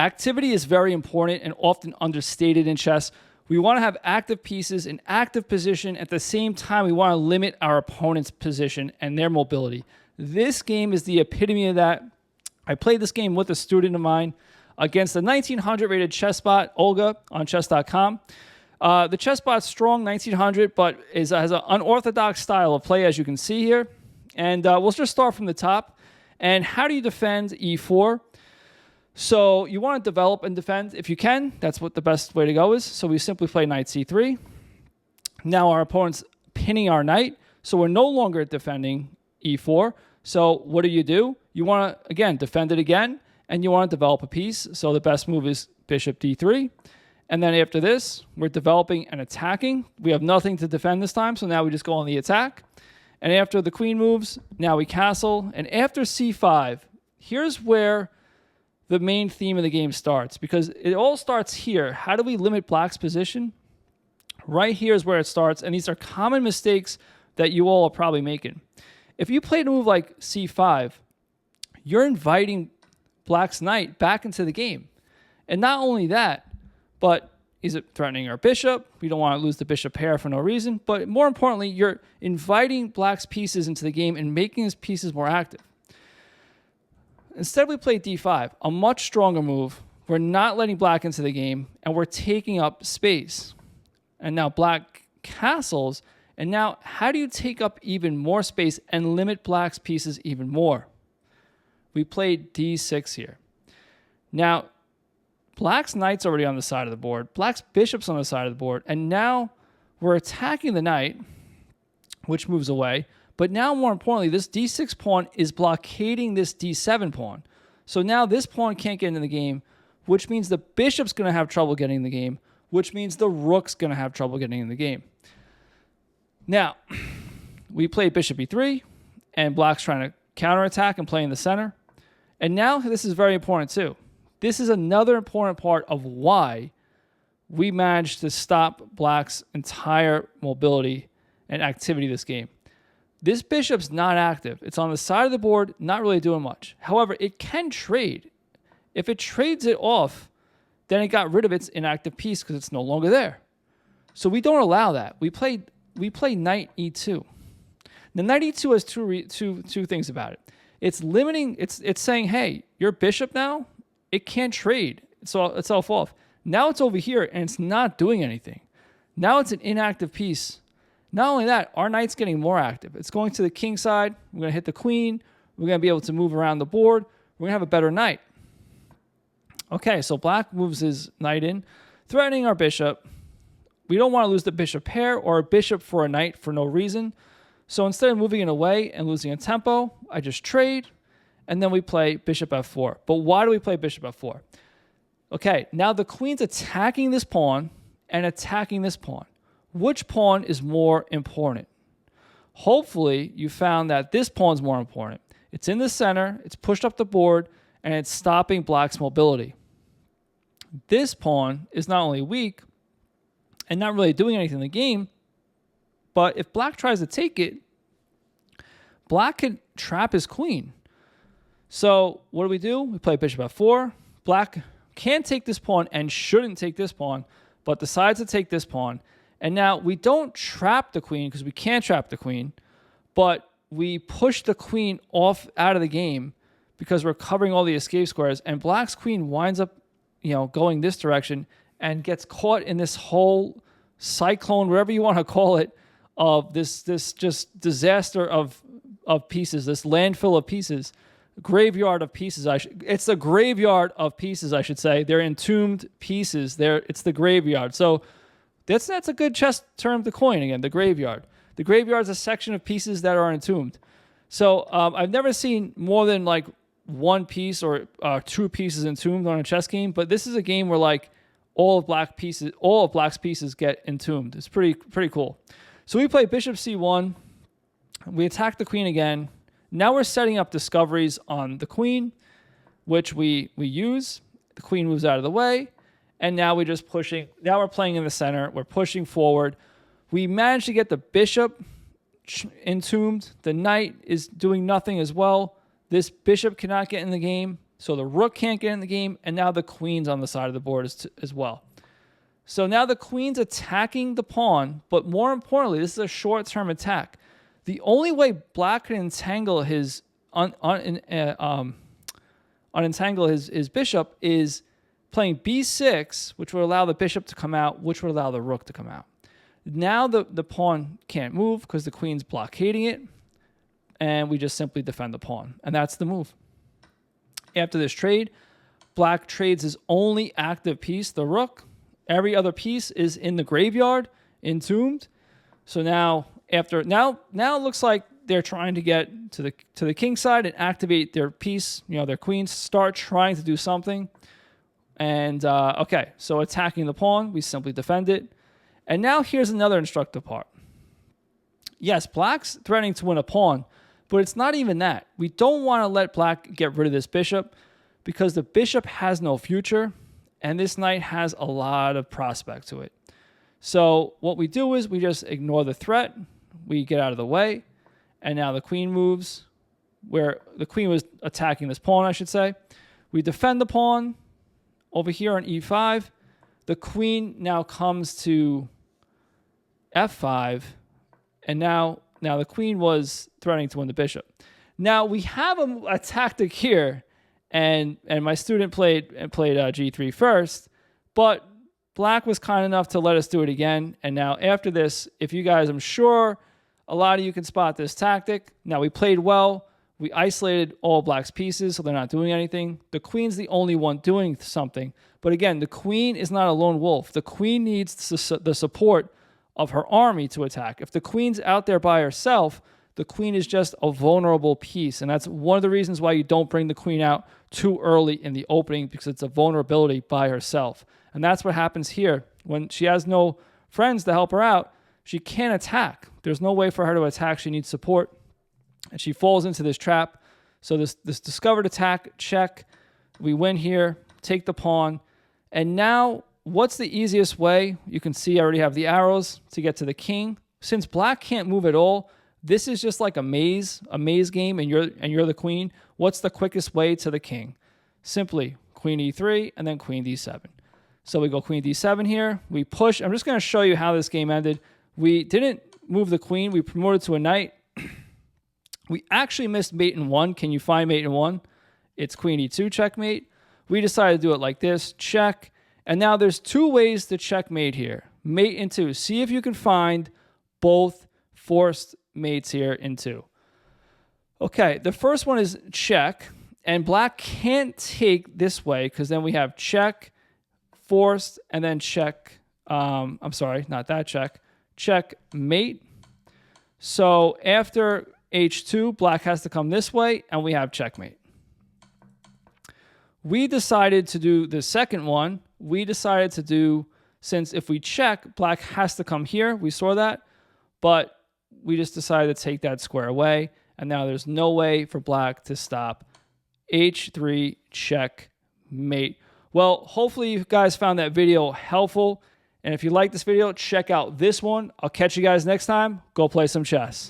Activity is very important and often understated in chess. We want to have active pieces in active position. At the same time, we want to limit our opponent's position and their mobility. This game is the epitome of that. I played this game with a student of mine against the 1900 rated chess bot, Olga, on chess.com. The chess bot's strong, 1900, but has an unorthodox style of play, as you can see here. And we'll just start from the top. And how do you defend e4? So you want to develop and defend if you can. That's what the best way to go is. So we simply play knight c3. Now our opponent's pinning our knight, so we're no longer defending e4. So what do? You want to, again, defend it again, and you want to develop a piece. So the best move is bishop d3. And then after this, we're developing and attacking. We have nothing to defend this time, so now we just go on the attack. And after the queen moves, now we castle. And after c5, here's where the main theme of the game starts, because it all starts here. How do we limit black's position? Right here is where it starts, and these are common mistakes that you all are probably making. If you played a move like c5, you're inviting black's knight back into the game. And not only that, but is it threatening our bishop? We don't want to lose the bishop pair for no reason. But more importantly, you're inviting black's pieces into the game and making his pieces more active. Instead, we play d5, a much stronger move. We're not letting black into the game, and we're taking up space. And now black castles. And now, how do you take up even more space and limit black's pieces even more? We played d6 here. Now, black's knight's already on the side of the board. Black's bishop's on the side of the board. And now we're attacking the knight, which moves away. But now, more importantly, this d6 pawn is blockading this d7 pawn. So now this pawn can't get into the game, which means the bishop's going to have trouble getting in the game, which means the rook's going to have trouble getting in the game. Now, we play bishop e3, and black's trying to counterattack and play in the center. And now this is very important too. This is another important part of why we managed to stop black's entire mobility and activity this game. This bishop's not active. It's on the side of the board, not really doing much. However, it can trade. If it trades it off, then it got rid of its inactive piece because it's no longer there. So we don't allow that. We play knight e2. The knight e2 has two things about it. It's limiting. It's saying, hey, your bishop now, it can't trade itself off. Now it's over here and it's not doing anything. Now it's an inactive piece. Not only that, our knight's getting more active. It's going to the king side. We're going to hit the queen. We're going to be able to move around the board. We're going to have a better knight. Okay, so black moves his knight in, threatening our bishop. We don't want to lose the bishop pair or a bishop for a knight for no reason. So instead of moving it away and losing a tempo, I just trade, and then we play bishop f4. But why do we play bishop f4? Okay, now the queen's attacking this pawn and attacking this pawn. Which pawn is more important? Hopefully, you found that this pawn is more important. It's in the center, it's pushed up the board, and it's stopping black's mobility. This pawn is not only weak and not really doing anything in the game, but if black tries to take it, black can trap his queen. So what do? We play bishop f4. Black can take this pawn and shouldn't take this pawn, but decides to take this pawn. And now we don't trap the queen because we can't trap the queen, but we push the queen off out of the game because we're covering all the escape squares, and black's queen winds up, going this direction and gets caught in this whole cyclone, whatever you want to call it, of this just disaster of pieces, this landfill of pieces, graveyard of pieces. It's the graveyard of pieces, I should say. They're entombed pieces. It's the graveyard. So that's a good chess term to coin again, the graveyard. The graveyard is a section of pieces that are entombed. So I've never seen more than like one piece or two pieces entombed on a chess game, but this is a game where all of black's pieces get entombed. It's pretty cool. So we play bishop c1. We attack the queen again. Now we're setting up discoveries on the queen, which we use. The queen moves out of the way. And now we're just pushing. Now we're playing in the center. We're pushing forward. We managed to get the bishop entombed. The knight is doing nothing as well. This bishop cannot get in the game. So the rook can't get in the game, and now the queen's on the side of the board as well. So now the queen's attacking the pawn, but more importantly, this is a short-term attack. The only way black can entangle his unentangle his bishop is playing b6, which would allow the bishop to come out, which would allow the rook to come out. Now the pawn can't move because the queen's blockading it, and we just simply defend the pawn, and that's the move. After this trade, black trades his only active piece, the rook. Every other piece is in the graveyard, entombed. So now it looks like they're trying to get to the king side and activate their piece, their queens, start trying to do something. And okay, so attacking the pawn, we simply defend it. And now here's another instructive part. Yes, black's threatening to win a pawn, but it's not even that. We don't want to let black get rid of this bishop because the bishop has no future, and this knight has a lot of prospect to it. So what we do is we just ignore the threat. We get out of the way, and now the queen moves, where the queen was attacking this pawn, I should say. We defend the pawn over here on e5. The queen now comes to f5, and now the queen was threatening to win the bishop. Now we have a tactic here, and my student played g3 first, but black was kind enough to let us do it again. And now after this, if you guys, I'm sure a lot of you can spot this tactic. Now we played well. We isolated all black's pieces, so they're not doing anything. The queen's the only one doing something. But again, the queen is not a lone wolf. The queen needs the support of her army to attack. If the queen's out there by herself, the queen is just a vulnerable piece. And that's one of the reasons why you don't bring the queen out too early in the opening, because it's a vulnerability by herself. And that's what happens here. When she has no friends to help her out, she can't attack. There's no way for her to attack. She needs support. And she falls into this trap. So this discovered attack, check. We win here, take the pawn. And now, what's the easiest way? You can see I already have the arrows to get to the king. Since black can't move at all, this is just like a maze game, and you're the queen. What's the quickest way to the king? Simply queen e3 and then queen d7. So we go queen d7 here. We push. I'm just going to show you how this game ended. We didn't move the queen. We promoted to a knight. We actually missed mate in 1. Can you find mate in 1? It's queen e2 checkmate. We decided to do it like this, check. And now there's two ways to checkmate here. Mate in 2. See if you can find both forced mates here in 2. Okay, the first one is check. And black can't take this way because then we have check, forced, and then check. I'm sorry, not that check. Check mate. So after h2, black has to come this way, and we have checkmate. We decided to do the second one. We decided to do, since if we check, black has to come here. We saw that, but we just decided to take that square away, and now there's no way for black to stop h3 checkmate. Well, hopefully you guys found that video helpful, and if you like this video, check out this one. I'll catch you guys next time. Go play some chess.